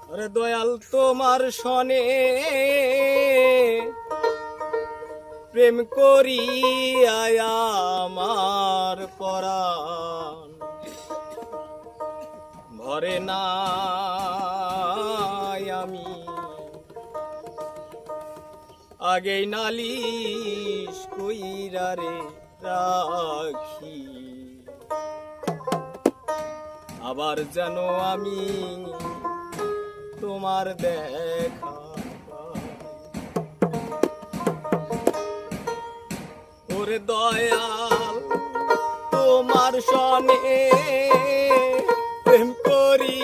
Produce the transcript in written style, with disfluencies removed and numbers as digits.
ওরে দয়াল তোমার সনে প্রেম করি আমার পরাণ ভরে না আমি আগেই নালিশ কইরা রে রাখি আবার যেন আমি তোমার দেখা ওরে দয়াল তোমার সনে প্রেম করি